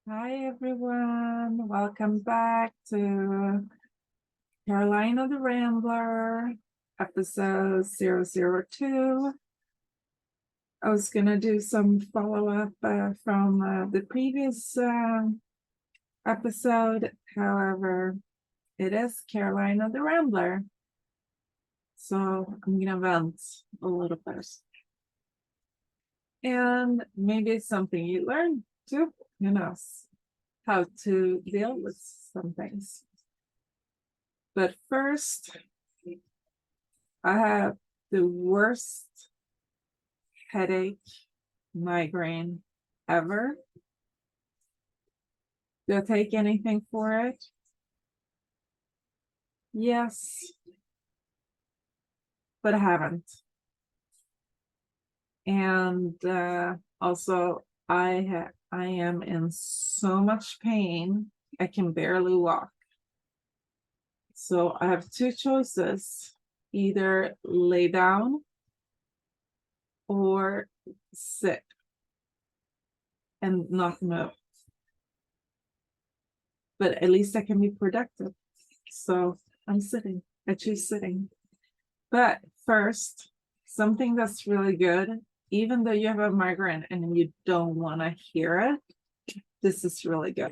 Hi everyone, welcome back to Carolyna the Rambler, episode 002. I was gonna do some follow-up from the previous episode. However, it is Carolyna the Rambler. So I'm gonna vent a little first. And maybe it's something you learn too, who knows, how to deal with some things. But first, I have the worst headache, migraine ever. Do I take anything for it? Yes, but I haven't. And also, I am in so much pain, I can barely walk. So I have two choices: either lay down or sit and not move. But at least I can be productive. So I'm sitting. I choose sitting. But first, something that's really good, even though you have a migraine and you don't want to hear it, this is really good.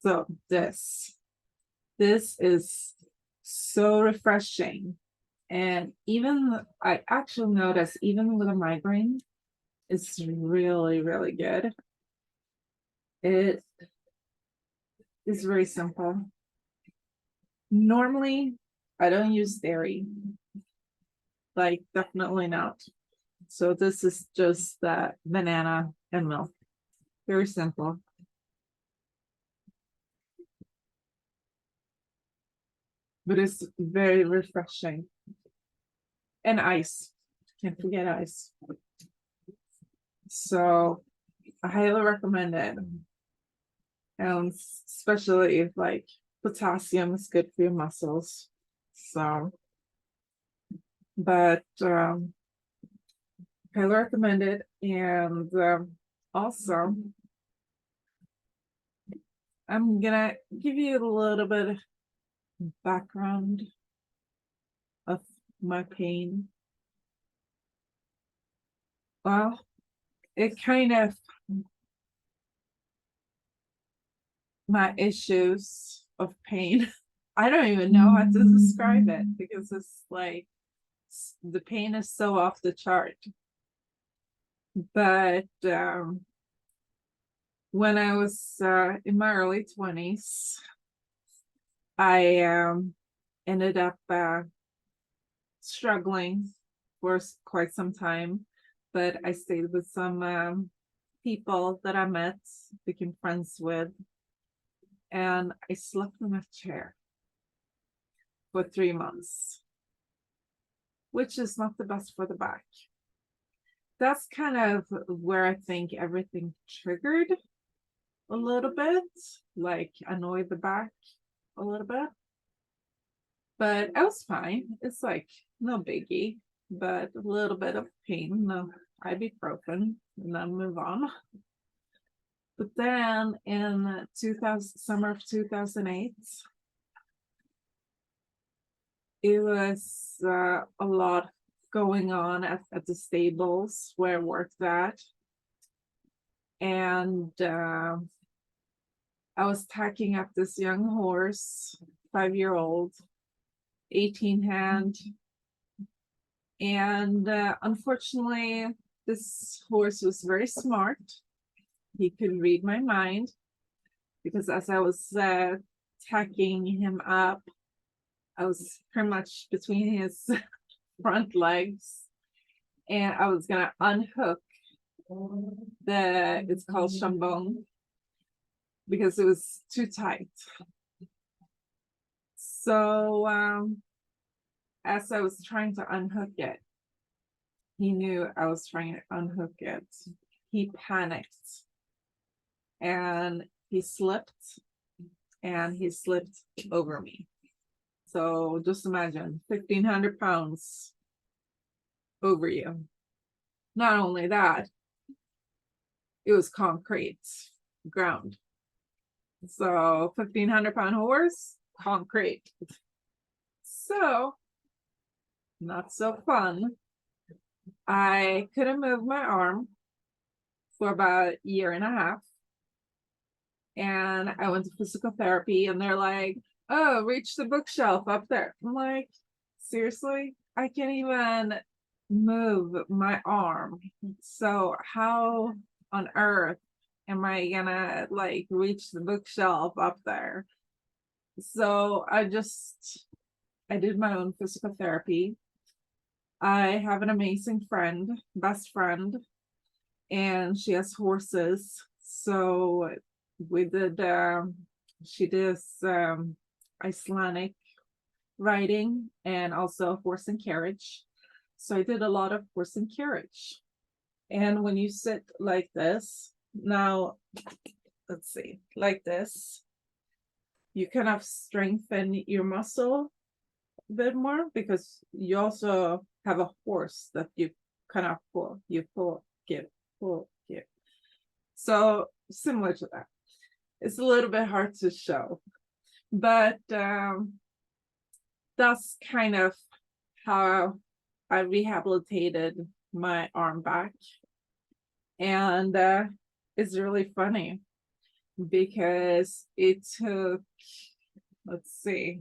So this is so refreshing. And even I actually notice, even with a migraine, it's really, really good. It is very simple. Normally, I don't use dairy, like definitely not. So this is just banana and milk. Very simple. But it's very refreshing. And ice. Can't forget ice. So I highly recommend it. And especially if like potassium is good for your muscles. So, but highly recommend it. And also, I'm gonna give you a little bit of background of my pain. Well, it kind of my issues of pain. I don't even know how to describe it because it's like the pain is so off the chart. But when I was in my early 20s, I ended up struggling for quite some time, but I stayed with some people that I met, became friends with, and I slept in a chair for 3 months, which is not the best for the back. That's kind of where I think everything triggered a little bit, like annoyed the back a little bit. But I was fine. It's like no biggie, but a little bit of pain, no ibuprofen, and then move on. But then in summer of 2008, it was a lot going on at the stables where I worked at. And I was tacking up this young horse, 5-year-old, 18 hand. And unfortunately, this horse was very smart. He could read my mind because as I was tacking him up, I was pretty much between his front legs, and I was gonna unhook it's called chambon, because it was too tight. So as I was trying to unhook it, he knew I was trying to unhook it. He panicked and he slipped over me. So just imagine 1,500 pounds over you. not only that, it was concrete ground. So 1,500-pound horse, concrete. So not so fun. I couldn't move my arm for about a year and a half. And I went to physical therapy and they're like, oh, reach the bookshelf up there. I'm like, seriously? I can't even move my arm. So how on earth am I gonna like reach the bookshelf up there? So I did my own physical therapy. I have an amazing friend, best friend, and she has horses. So we did, she does Icelandic riding and also horse and carriage. So I did a lot of horse and carriage. And when you sit like this, now, let's see, like this, you kind of strengthen your muscle a bit more because you also have a horse that you kind of pull, give, pull, give. So similar to that. It's a little bit hard to show, but that's kind of how I rehabilitated my arm back. And it's really funny because it took, let's see,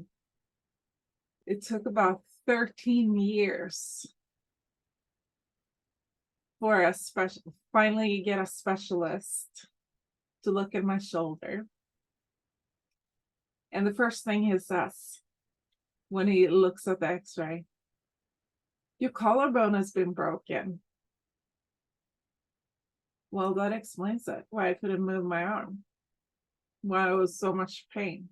it took about 13 years for a finally get a specialist to look at my shoulder. And the first thing he says when he looks at the x-ray, your collarbone has been broken. Well, that explains it, why I couldn't move my arm, why it was so much pain.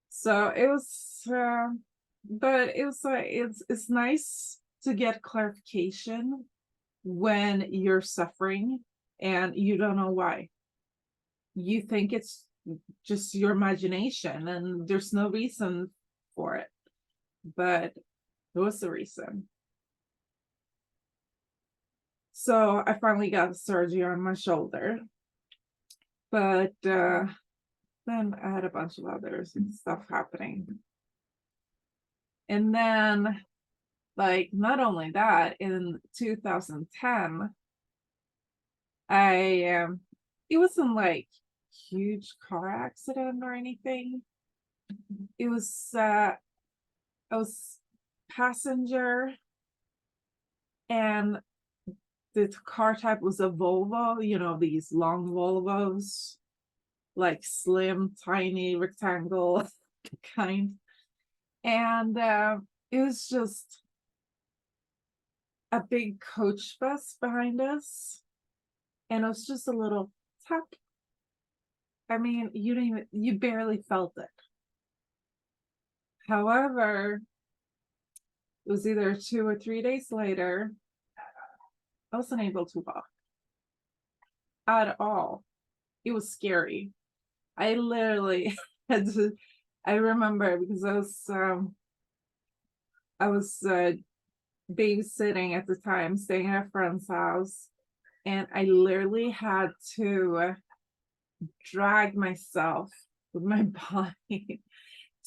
So it was, but it was like, it's nice to get clarification when you're suffering and you don't know why. You think it's just your imagination and there's no reason for it, but there was a reason. So I finally got the surgery on my shoulder, but then I had a bunch of other stuff happening. And then, like, not only that, in 2010, it wasn't like huge car accident or anything. It was, I was passenger and the car type was a Volvo, you know, these long Volvos, like slim, tiny, rectangle kind. And it was just a big coach bus behind us. And it was just a little tap. I mean, you barely felt it. However, it was either 2 or 3 days later, I wasn't able to walk at all. It was scary. I literally had to, I remember because I was babysitting at the time, staying at a friend's house, and I literally had to drag myself with my body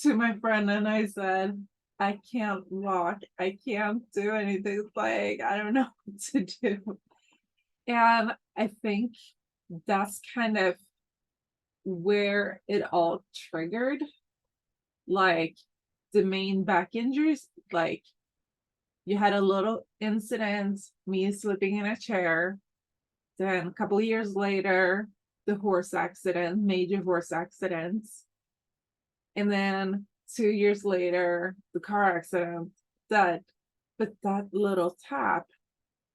to my friend, and I said, I can't walk, I can't do anything, like I don't know what to do. And I think that's kind of where it all triggered, like the main back injuries. Like you had a little incident, me slipping in a chair, then a couple of years later the horse accident, major horse accidents, and then 2 years later the car accident. But that little tap,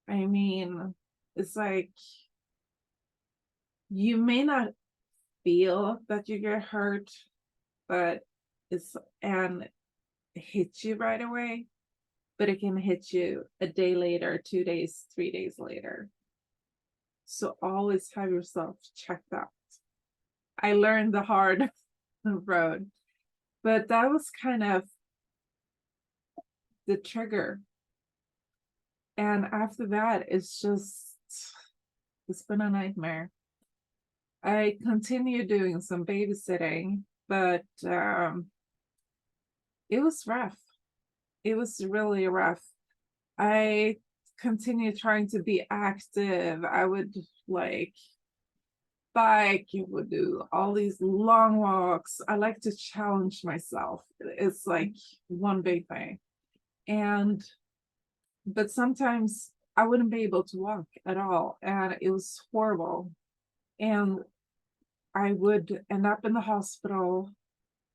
I mean, it's like you may not feel that you get hurt, but and it hits you right away, but it can hit you a day later, 2 days, 3 days later. So always have yourself checked out. I learned the hard road, but that was kind of the trigger. And after that, it's been a nightmare. I continue doing some babysitting, but it was rough. It was really rough. I continued trying to be active. I would like bike, you would do all these long walks. I like to challenge myself. It's like one big thing. And but sometimes I wouldn't be able to walk at all. And it was horrible. And I would end up in the hospital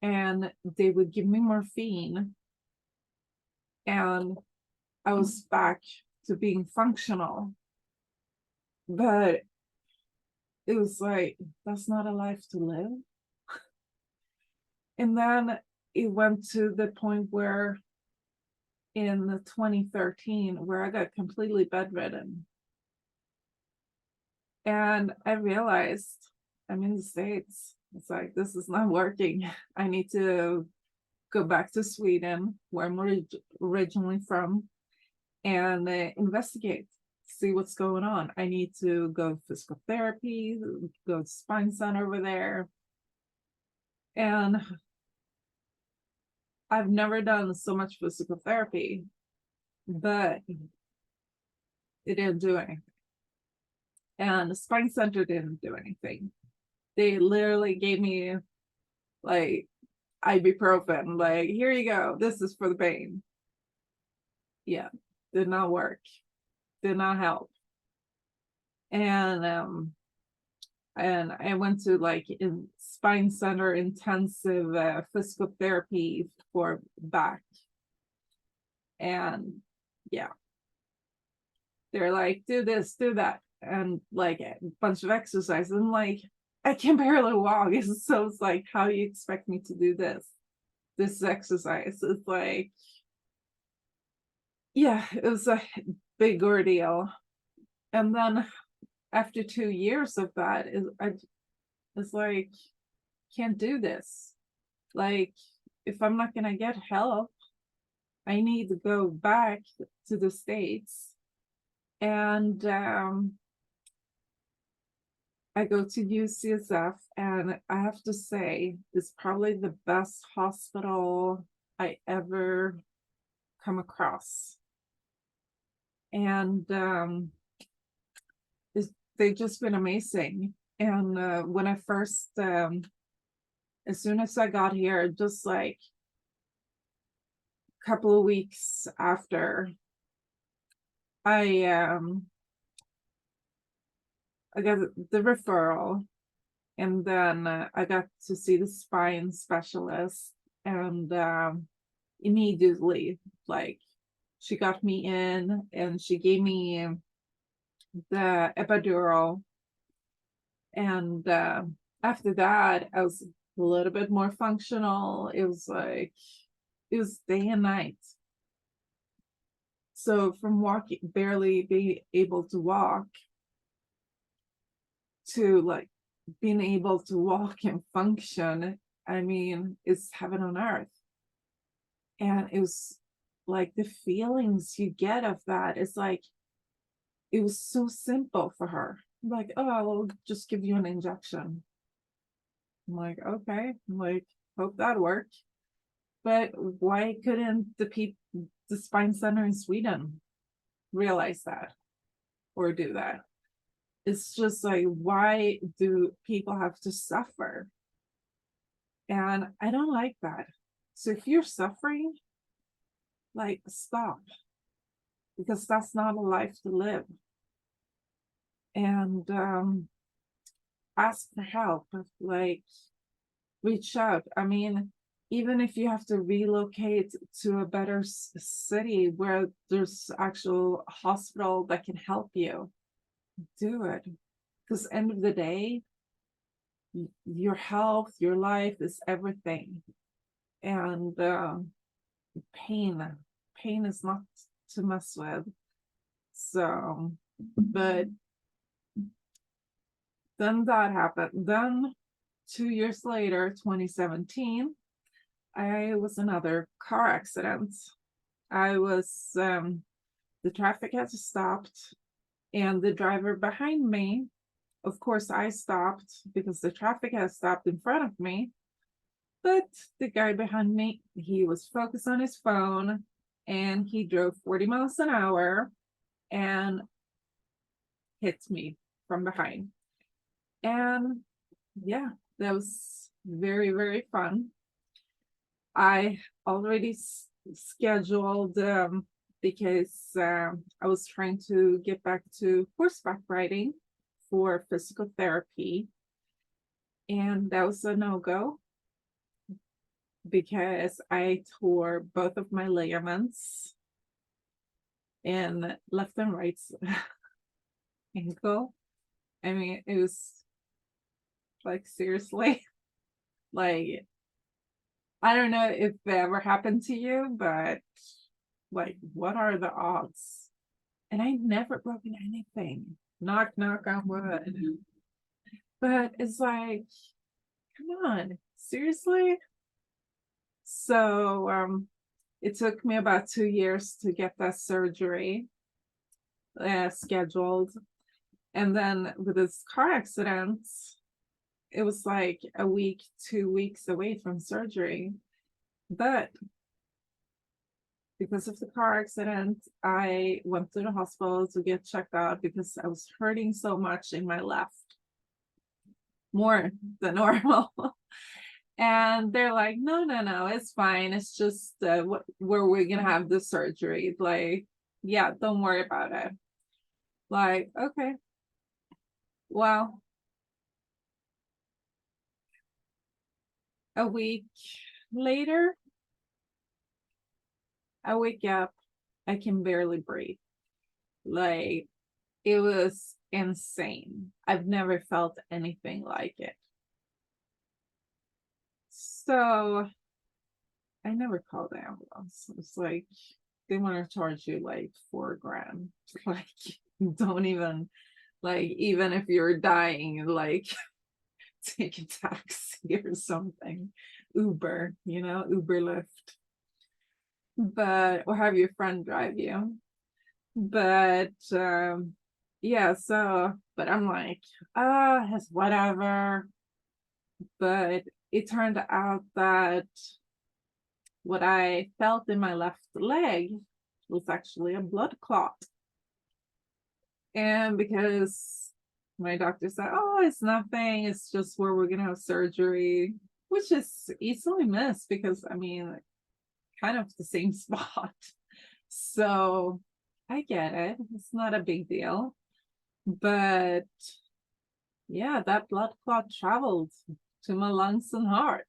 and they would give me morphine and I was back to being functional. But it was like, that's not a life to live. And then it went to the point where in the 2013, where I got completely bedridden. And I realized I'm in the States. It's like, this is not working. I need to go back to Sweden, where I'm originally from, and investigate, see what's going on. I need to go physical therapy, go to spine center over there. And I've never done so much physical therapy, but it didn't do anything. And the spine center didn't do anything. They literally gave me like ibuprofen, like, here you go, this is for the pain. Yeah, did not work, did not help. And I went to like in spine center intensive physical therapy for back. And yeah, they're like, do this, do that, and like a bunch of exercises. And like, I can barely walk. So it's like, how do you expect me to do this exercise? It's like, yeah, it was a big ordeal. And then after 2 years of that, I was like, can't do this. Like, if I'm not gonna get help, I need to go back to the States. And I go to UCSF, and I have to say, it's probably the best hospital I ever come across. And they've just been amazing. And when I first, as soon as I got here, just like a couple of weeks after, I got the referral, and then I got to see the spine specialist, and immediately, like, she got me in, and she gave me the epidural, and after that, I was a little bit more functional. It was day and night. So from walking, barely being able to walk, to like being able to walk and function, I mean, it's heaven on earth. And it was like the feelings you get of that. It's like, it was so simple for her. Like, oh, I'll just give you an injection. I'm like, okay, I'm like, hope that worked. But why couldn't the spine center in Sweden realize that or do that? It's just like, why do people have to suffer? And I don't like that. So if you're suffering, like, stop, because that's not a life to live. And ask for help, like, reach out. I mean, even if you have to relocate to a better city where there's actual hospital that can help you, do it. Because end of the day, your health, your life is everything. And pain is not to mess with. So, but then that happened. Then 2 years later, 2017, I was another car accident. I was The traffic had stopped, and the driver behind me, of course, I stopped because the traffic had stopped in front of me. But the guy behind me, he was focused on his phone and he drove 40 miles an hour and hit me from behind. And yeah, that was very, very fun. I already scheduled because I was trying to get back to horseback riding for physical therapy, and that was a no go because I tore both of my ligaments in left and right ankle. I mean, it was like seriously, like I don't know if it ever happened to you, but like, what are the odds? And I never broken anything. Knock, knock on wood. But it's like, come on, seriously? So it took me about 2 years to get that surgery scheduled. And then with this car accident, it was like a week, 2 weeks away from surgery. But because of the car accident, I went to the hospital to get checked out because I was hurting so much in my left, more than normal. And they're like, no, no, no, it's fine. It's just where we're going to have the surgery. Like, yeah, don't worry about it. Like, okay, well, a week later, I wake up, I can barely breathe. Like, it was insane. I've never felt anything like it. So I never called the ambulance. It's like they want to charge you like $4,000. Like, don't even, like, even if you're dying, like take a taxi or something. Uber, Uber Lyft. But or have your friend drive you. But yeah, so but I'm like, it's whatever. But it turned out that what I felt in my left leg was actually a blood clot. And because my doctor said, oh, it's nothing, it's just where we're going to have surgery, which is easily missed because, I mean, kind of the same spot. So I get it. It's not a big deal. But yeah, that blood clot traveled to my lungs and heart.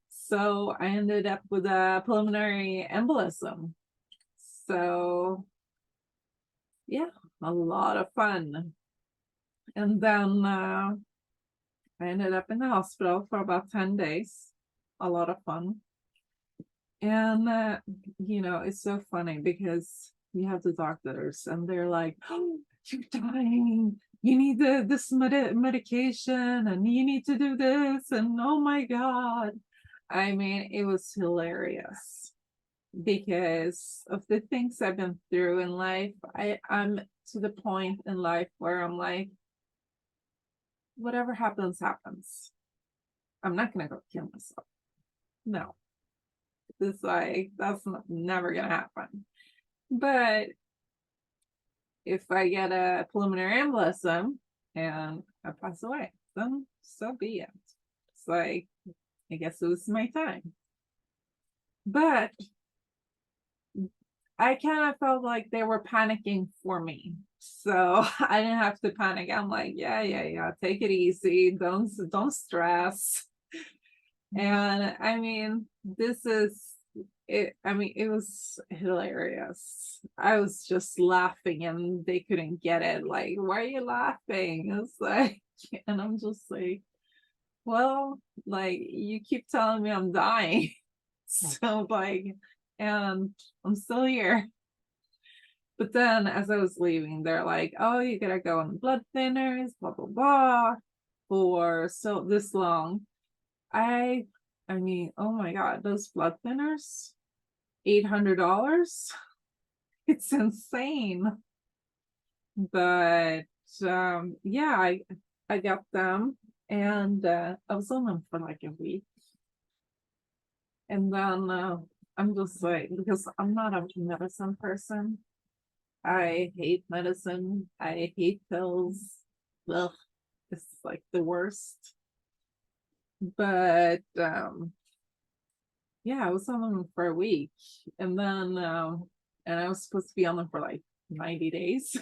So I ended up with a pulmonary embolism. So yeah, a lot of fun. And then I ended up in the hospital for about 10 days. A lot of fun. And it's so funny because you have the doctors and they're like, oh, you're dying, you need this medication and you need to do this, and oh my god. I mean, it was hilarious because of the things I've been through in life. I'm to the point in life where I'm like, whatever happens, happens. I'm not gonna go kill myself. No. It's like that's never gonna happen. But if I get a pulmonary embolism and I pass away, then so be it. It's like, I guess it was my time. But I kind of felt like they were panicking for me. So I didn't have to panic. I'm like, yeah, take it easy. Don't stress. And I mean, this is it. I mean, it was hilarious. I was just laughing and they couldn't get it. Like, why are you laughing? It's like, and I'm just like, well, like, you keep telling me I'm dying. So like, and I'm still here. But then as I was leaving, they're like, oh, you gotta go on blood thinners, blah blah blah, for so this long. I mean, oh my god, those blood thinners, $800. It's insane. But yeah, I got them, and I was on them for like a week. And then I'm just like, because I'm not a medicine person. I hate medicine. I hate pills. Ugh, it's like the worst. But yeah, I was on them for a week, and then and I was supposed to be on them for like 90 days.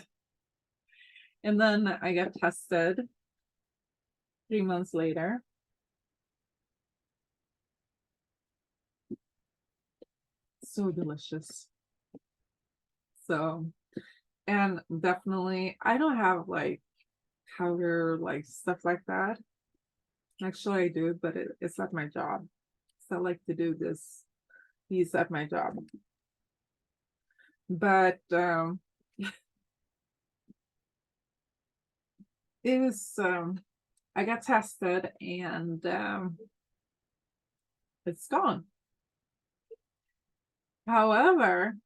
And then I got tested 3 months later. So delicious. So, and definitely, I don't have like powder, like stuff like that. Actually, I do, but it's at my job. So I like to do these at my job. But it was, I got tested, and it's gone. However,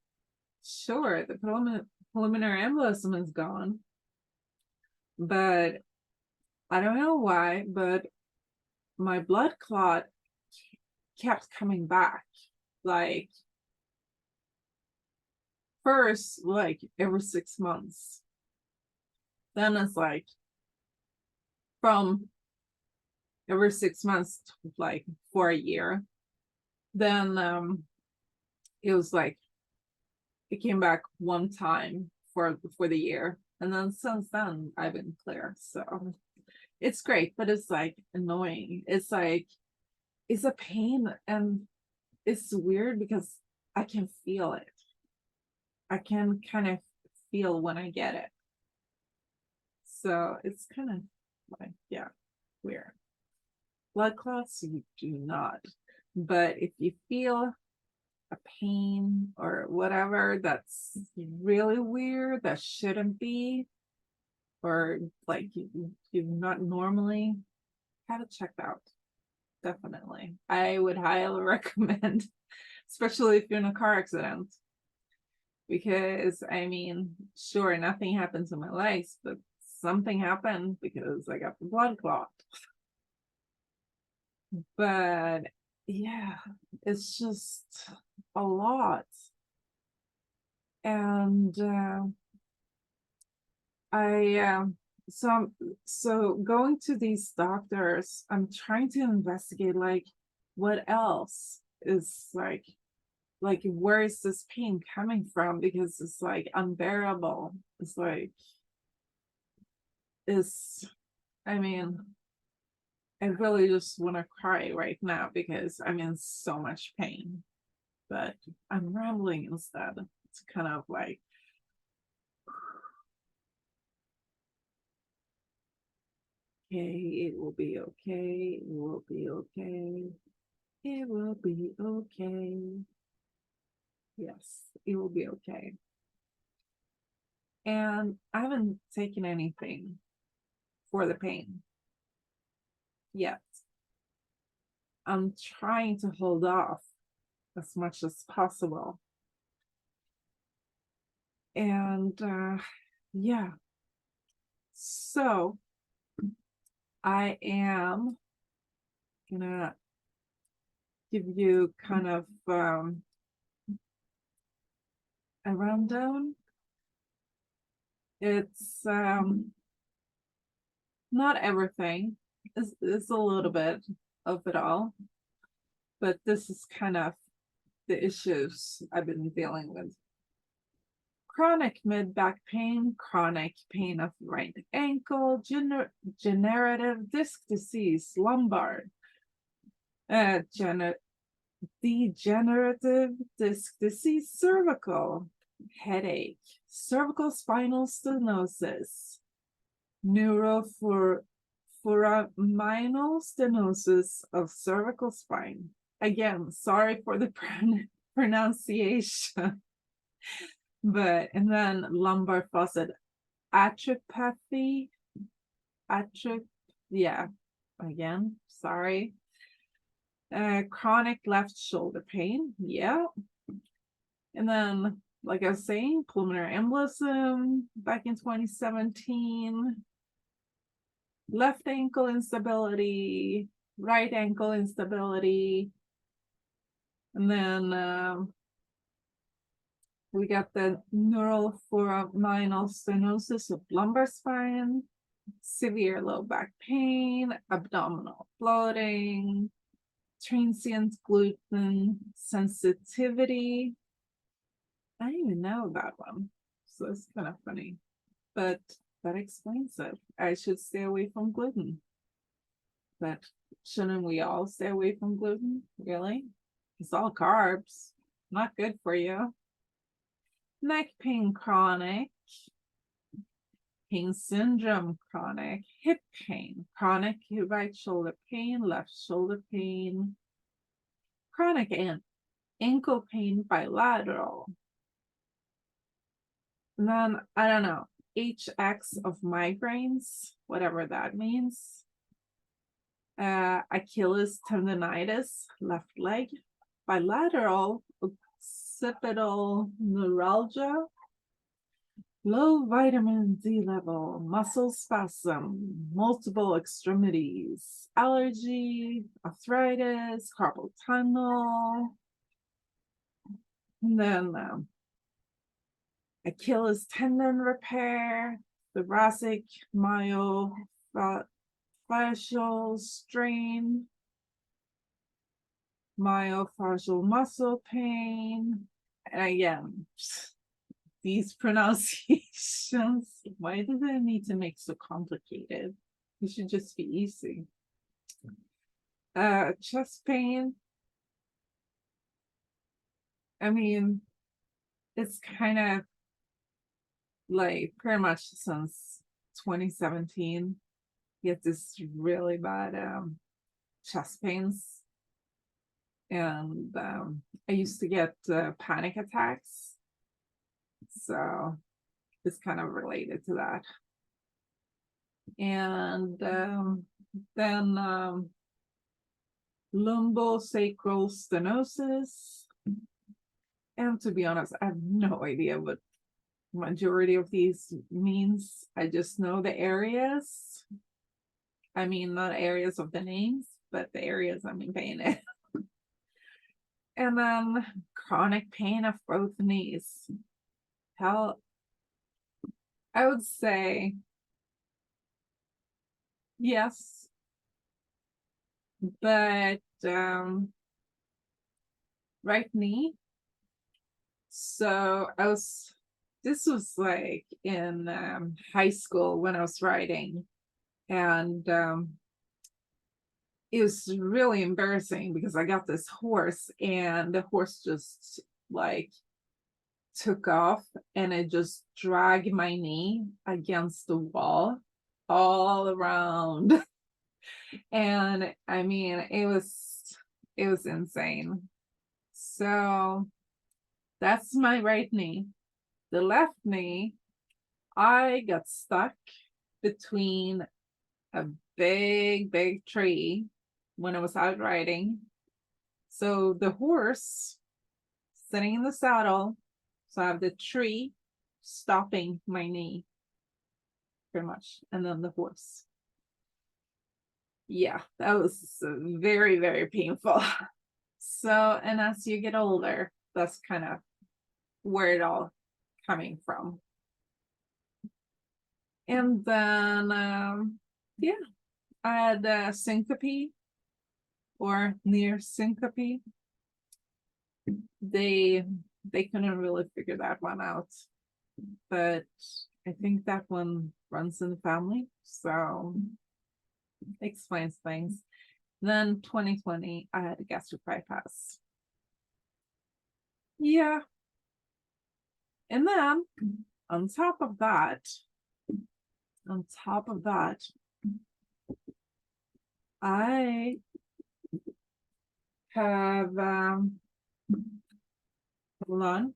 sure, the preliminary embolism is gone, but I don't know why, but my blood clot kept coming back. Like, first, like every 6 months. Then it's like from every 6 months to like for a year. Then it was like it came back one time for the year. And then since then I've been clear. So it's great, but it's like annoying. It's like it's a pain, and it's weird because I can feel it. I can kind of feel when I get it. So it's kind of like, yeah, weird. Blood clots, you do not. But if you feel a pain or whatever that's really weird, that shouldn't be, or like you not normally, have it checked out. Definitely. I would highly recommend, especially if you're in a car accident. Because I mean, sure, nothing happened to my legs, but something happened because I got the blood clot. But yeah, it's just a lot. And I so going to these doctors, I'm trying to investigate like what else is like where is this pain coming from, because it's like unbearable. It's like it's I mean, I really just want to cry right now because I'm in so much pain. But I'm rambling instead. It's kind of like, okay, it will be okay, it will be okay, it will be okay. Yes, it will be okay. And I haven't taken anything for the pain yet. I'm trying to hold off as much as possible. And yeah, so I am gonna give you kind of a rundown. It's not everything. It's a little bit of it all, but this is kind of the issues I've been dealing with. Chronic mid-back pain, chronic pain of right ankle, degenerative disc disease, lumbar, degenerative disc disease, cervical, headache, cervical spinal stenosis, neuroforaminal stenosis of cervical spine. Again, sorry for the pronunciation. But, and then lumbar facet atrophy, yeah, again, sorry. Chronic left shoulder pain, yeah. And then like I was saying, pulmonary embolism back in 2017, left ankle instability, right ankle instability, and then we got the neural foraminal stenosis of lumbar spine, severe low back pain, abdominal bloating, transient gluten sensitivity. I didn't even know that one, so it's kind of funny, but that explains it. I should stay away from gluten. But shouldn't we all stay away from gluten? Really? It's all carbs. Not good for you. Neck pain chronic. Pain syndrome chronic. Hip pain chronic. Right shoulder pain. Left shoulder pain. Chronic and ankle pain bilateral. And then, I don't know, HX of migraines, whatever that means. Achilles tendonitis, left leg, bilateral occipital neuralgia, low vitamin D level, muscle spasm, multiple extremities, allergy, arthritis, carpal tunnel, and then Achilles tendon repair, thoracic myofascial strain, myofascial muscle pain. And again, these pronunciations, why do they need to make so complicated? It should just be easy. Chest pain. I mean, it's kind of like pretty much since 2017, get this really bad chest pains. And I used to get panic attacks. So it's kind of related to that. And then lumbosacral stenosis. And to be honest, I have no idea what majority of these means. I just know the areas. I mean, not areas of the names, but the areas I'm in pain in. And then chronic pain of both knees. Hell, I would say yes, but right knee. So this was like in high school when I was riding, and it was really embarrassing because I got this horse and the horse just like took off and it just dragged my knee against the wall all around. And I mean, it was insane. So that's my right knee. The left knee, I got stuck between a big tree when I was out riding. So the horse sitting in the saddle, so I have the tree stopping my knee pretty much, and then the horse. Yeah, that was very painful. So, and as you get older, that's kind of where it all coming from. And then yeah, I had syncope or near syncope. They couldn't really figure that one out, but I think that one runs in the family, so explains things. Then 2020, I had a gastric bypass. Yeah. And then on top of that, I have hold on.